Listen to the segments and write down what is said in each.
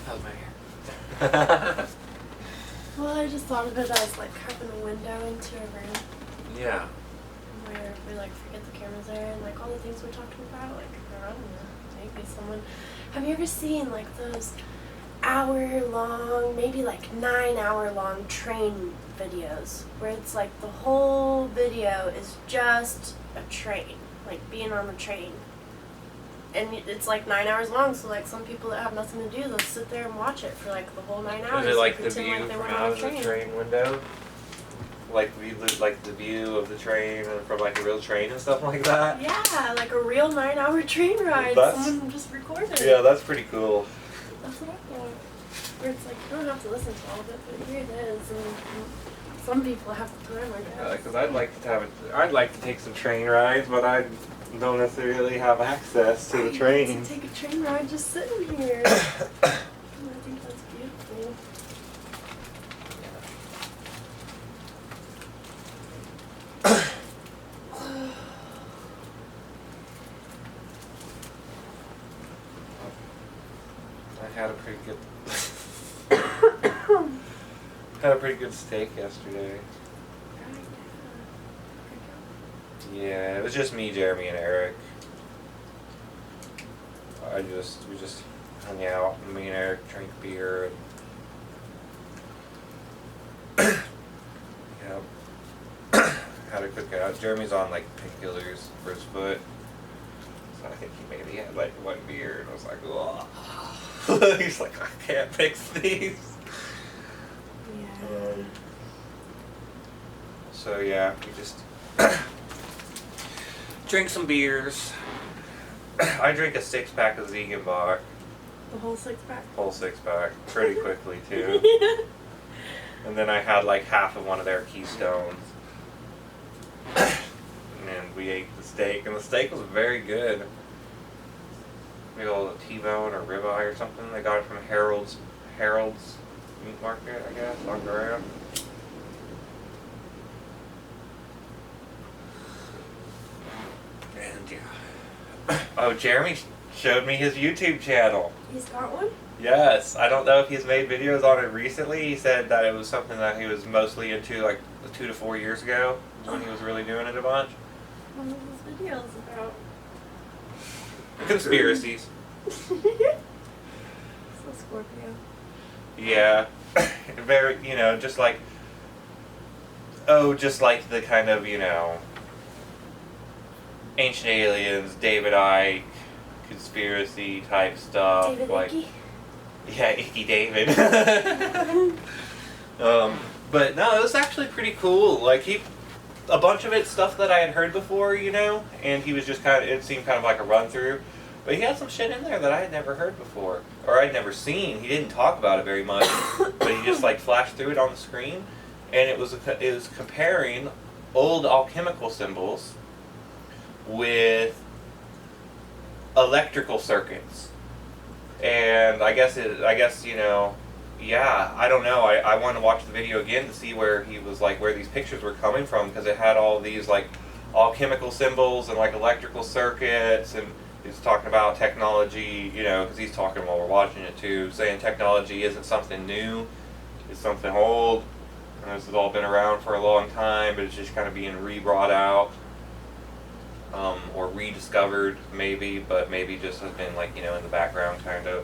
How's my hair? Well, I just thought of it as like having a window into a room Yeah. where if we like forget the cameras there and like all the things we're talking about, like I don't know, maybe someone. Have you ever seen like those hour-long, maybe like 9-hour-long train videos where it's like the whole video is just a train, like being on the train? And it's like 9 hours long, so like some people that have nothing to do, they'll sit there and watch it for like the whole 9 hours. Is it like and the pretend view like they from went on out a of the train. train window? Like the view of the train from like a real train and stuff like that? Yeah, like a real 9-hour train ride. Someone just recorded. Yeah, that's pretty cool. That's what I thought. Where it's like you don't have to listen to all of it, but here it is. And some people have the time, I guess. Because I'd like to take some train rides, but I don't necessarily have access to the train. To take a train ride just sitting here. I think that's beautiful. I had a pretty good steak yesterday. Yeah, it was just me, Jeremy, and Eric. We just hung out. Me and Eric drank beer. And yeah, had a cookout. Jeremy's on like painkillers for his foot, so I think he maybe had like one beer, and I was like, "Oh." He's like, "I can't fix these." Yeah. So yeah, we just drink some beers. I drink a 6-pack of Ziegenbach. The whole 6-pack? Whole 6-pack. Pretty quickly, too. And then I had like half of one of their Keystones. And we ate the steak, and the steak was very good. Big old T-bone or ribeye or something. They got it from Harold's Meat Market, I guess, on the road. And yeah. Oh, Jeremy showed me his YouTube channel. He's got one? Yes. I don't know if he's made videos on it recently. He said that it was something that he was mostly into like 2 to 4 years ago when he was really doing it a bunch. What are his videos about? Conspiracies. So Scorpio. Yeah. Very, just like the kind of, ancient aliens, David Icke, conspiracy type stuff. David like Icke? Yeah, Icky David. But no, it was actually pretty cool. Like a bunch of it's stuff that I had heard before, and he was just it seemed kind of like a run through. But he had some shit in there that I had never heard before, or I'd never seen. He didn't talk about it very much, but he just like flashed through it on the screen, and it was comparing old alchemical symbols with electrical circuits. And I guess yeah, I don't know. I want to watch the video again to see where he was like, where these pictures were coming from, because it had all these like alchemical symbols and like electrical circuits, and he's talking about technology, because he's talking while we're watching it too, saying technology isn't something new, it's something old, and this has all been around for a long time, but it's just kind of being re-brought out. Or rediscovered, maybe, but maybe just has been like, in the background kind of.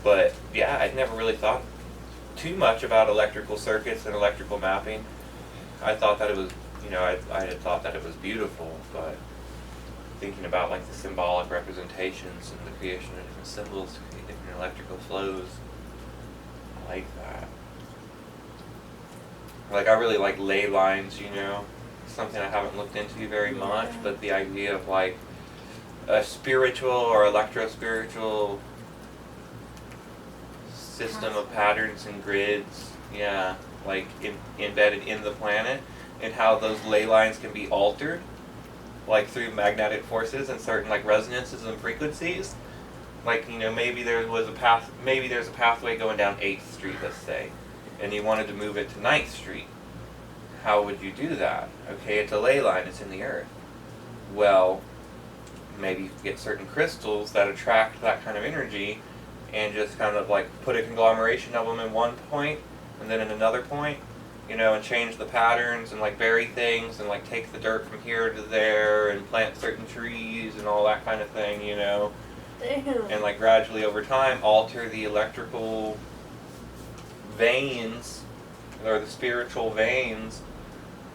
But yeah, I'd never really thought too much about electrical circuits and electrical mapping. I thought that it was, I had thought that it was beautiful, but thinking about like the symbolic representations and the creation of different symbols to create different electrical flows, I like that. Like, I really like ley lines, something I haven't looked into very much, but the idea of like a spiritual or electro-spiritual system of patterns and grids, like embedded in the planet, and how those ley lines can be altered, like through magnetic forces and certain like resonances and frequencies. Like, maybe there's a pathway going down 8th Street, let's say, and you wanted to move it to 9th Street. How would you do that? Okay, it's a ley line, it's in the earth. Well, maybe you could get certain crystals that attract that kind of energy, and just kind of like put a conglomeration of them in one point, and then in another point, you know, and change the patterns and like bury things and like take the dirt from here to there and plant certain trees and all that kind of thing, you know. Damn. And like gradually over time alter the electrical veins or the spiritual veins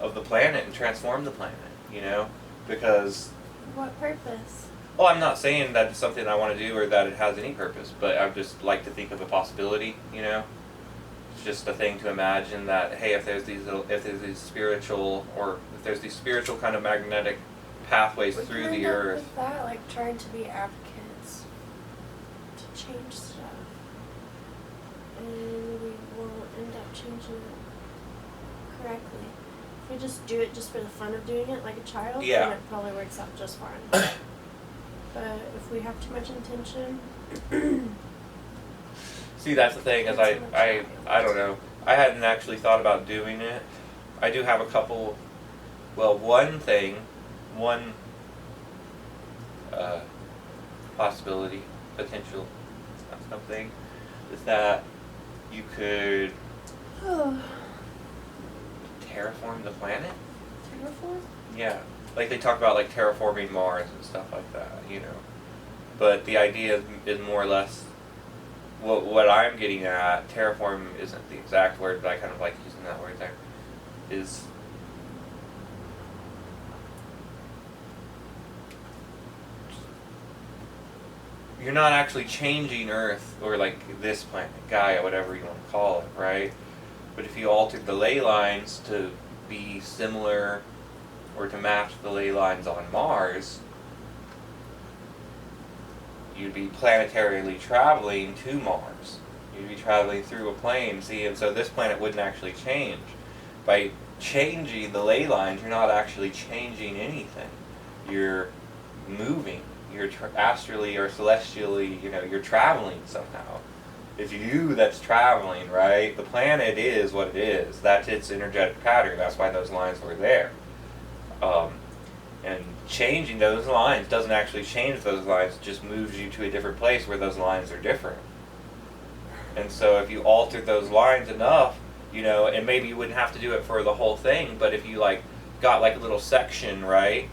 of the planet and transform the planet, you know, because What purpose? well, I'm not saying that it's something I want to do or that it has any purpose, but I just like to think of a possibility, you know. It's just a thing to imagine that hey, if there's these spiritual kind of magnetic pathways We through can the end up earth. with that, like trying to be advocates to change stuff, and we won't end up changing it correctly. If we just do it just for the fun of doing it, like a child, Yeah. then it probably works out just fine. But if we have too much intention, See, that's the thing is I don't know. I hadn't actually thought about doing it. I do have a couple. Well, one possibility, potential, something, is that you could terraform the planet. terraform? Yeah, like they talk about like terraforming Mars and stuff like that, you know. But the idea is more or less what I'm getting at. Terraform isn't the exact word, but I kind of like using that word there. Is you're not actually changing Earth or like this planet, Gaia, whatever you want to call it, right? But if you altered the ley lines to be similar or to match the ley lines on Mars, you'd be planetarily traveling to Mars. You'd be traveling through a plane, see, and so this planet wouldn't actually change. By changing the ley lines, you're not actually changing anything. You're moving. You're astrally or celestially, you know, you're traveling somehow. It's you that's traveling, right? The planet is what it is. That's its energetic pattern. That's why those lines were there. And changing those lines doesn't actually change those lines. It just moves you to a different place where those lines are different. And so if you altered those lines enough, you know, and maybe you wouldn't have to do it for the whole thing, but if you like got like a little section, right?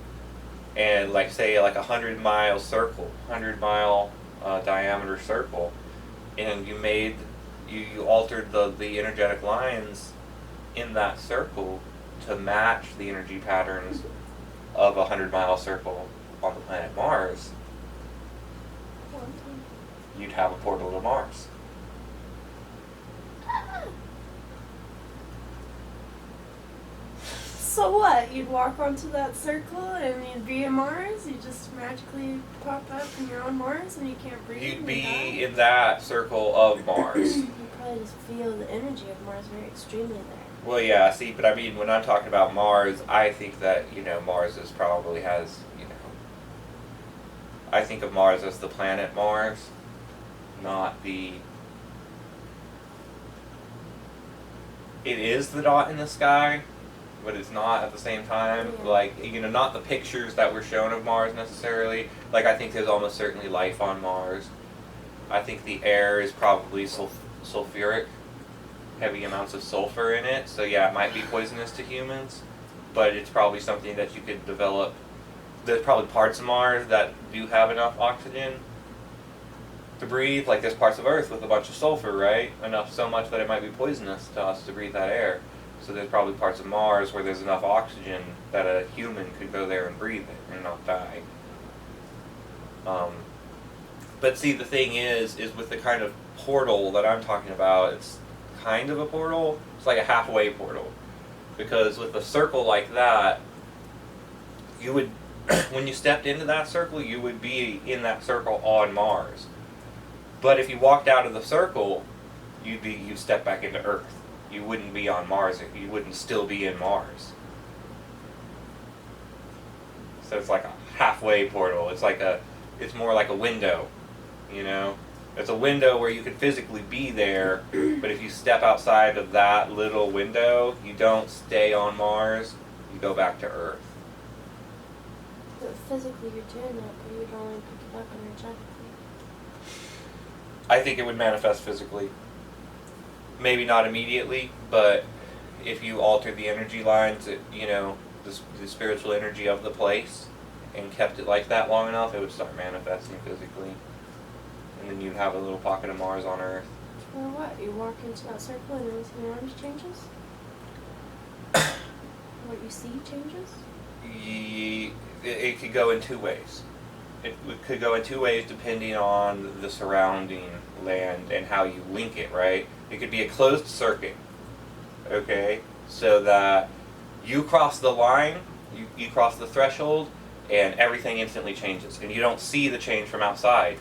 And like say like 100-mile circle, 100-mile diameter circle, and you altered the energetic lines in that circle to match the energy patterns of a 100-mile circle on the planet Mars, you'd have a portal to Mars. So what? You'd walk onto that circle and you'd be in Mars? You just magically pop up and you're on Mars and you can't breathe? You'd and be die? in that circle of Mars. You probably just feel the energy of Mars very extremely there. Well, yeah, see, but I mean, when I'm talking about Mars, I think that, you know, Mars probably has, you know, I think of Mars as the planet Mars, not the, it is the dot in the sky, but it's not at the same time. Yeah. Like, you know, not the pictures that were shown of Mars necessarily. Like, I think there's almost certainly life on Mars. I think the air is probably sulfuric, heavy amounts of sulfur in it. So yeah, it might be poisonous to humans, but it's probably something that you could develop. There's probably parts of Mars that do have enough oxygen to breathe. Like there's parts of Earth with a bunch of sulfur, right? Enough so much that it might be poisonous to us to breathe that air. So there's probably parts of Mars where there's enough oxygen that a human could go there and breathe it and not die. But see, the thing is with the kind of portal that I'm talking about, it's kind of a portal. It's like a halfway portal. Because with a circle like that, you would, when you stepped into that circle, you would be in that circle on Mars. But if you walked out of the circle, you'd step back into Earth. You wouldn't be on Mars. You wouldn't still be in Mars. So it's like a halfway portal. It's more like a window, you know? It's a window where you can physically be there, but if you step outside of that little window, you don't stay on Mars, you go back to Earth. But physically you're doing that, but you would only pick it up energetically. I think it would manifest physically. Maybe not immediately, but if you altered the energy lines, the spiritual energy of the place, and kept it like that long enough, it would start manifesting physically. And then you'd have a little pocket of Mars on Earth. Or what? You walk into that circle and everything around you changes? What you see changes? It could go in two ways. It could go in two ways depending on the surrounding land and how you link it, right? It could be a closed circuit, okay? So that you cross the line, you cross the threshold, and everything instantly changes. And you don't see the change from outside,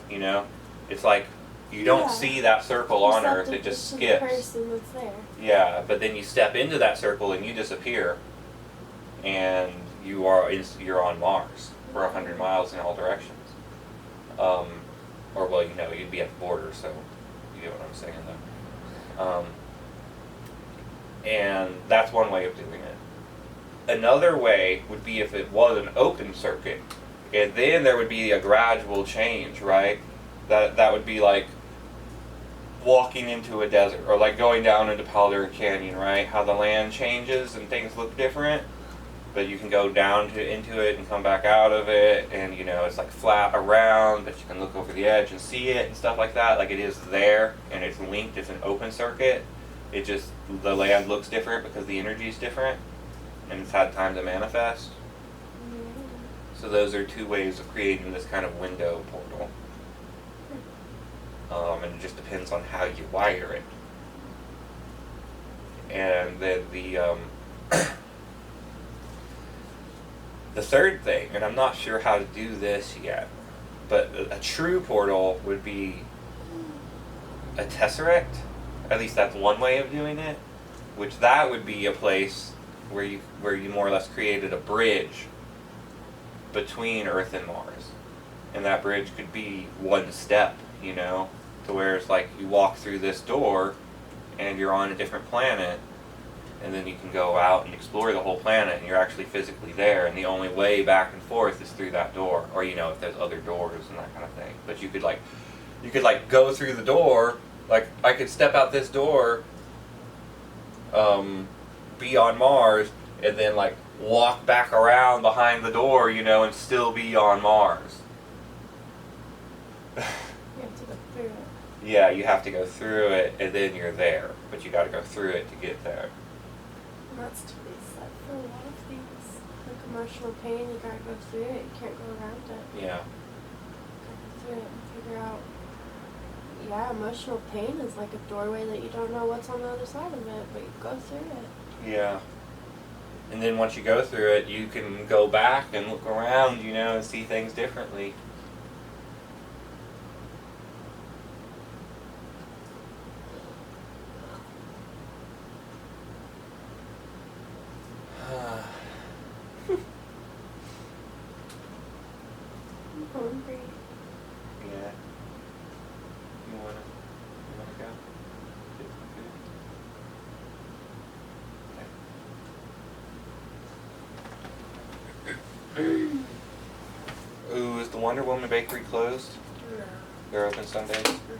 It's like you don't see that circle on Earth, it just skips. The person that's there. Yeah, but then you step into that circle and you disappear, and you're on Mars for 100 miles in all directions. Or well, you'd be at the border, so you get what I'm saying though. And that's one way of doing it. Another way would be if it was an open circuit, and then there would be a gradual change, right? That would be like walking into a desert, or like going down into Powder Canyon, right? How the land changes and things look different, but you can go down into it and come back out of it, and it's like flat around, but you can look over the edge and see it and stuff like that. Like it is there, and it's linked. It's an open circuit. It just, the land looks different because the energy is different, and it's had time to manifest. So those are two ways of creating this kind of window portal. And it just depends on how you wire it. And then the third thing, and I'm not sure how to do this yet, but a true portal would be a tesseract. At least that's one way of doing it. Which that would be a place where you more or less created a bridge between Earth and Mars, and that bridge could be one step, to where it's like you walk through this door, and you're on a different planet. And then you can go out and explore the whole planet, and you're actually physically there, and the only way back and forth is through that door, or if there's other doors and that kind of thing. But you could go through the door, like I could step out this door, be on Mars, and then like walk back around behind the door, and still be on Mars. You have to go through it. Yeah, you have to go through it, and then you're there, but you got to go through it to get there. That's to be said for a lot of things. Like emotional pain, you gotta go through it. You can't go around it. Yeah. Go through it and figure out. Yeah, emotional pain is like a doorway that you don't know what's on the other side of it, but you go through it. Yeah. And then once you go through it, you can go back and look around, and see things differently. I'm hungry. Yeah. You wanna go? Get some food? Okay. Ooh, is the Wonder Woman bakery closed? No. They're open Sundays? Mhm.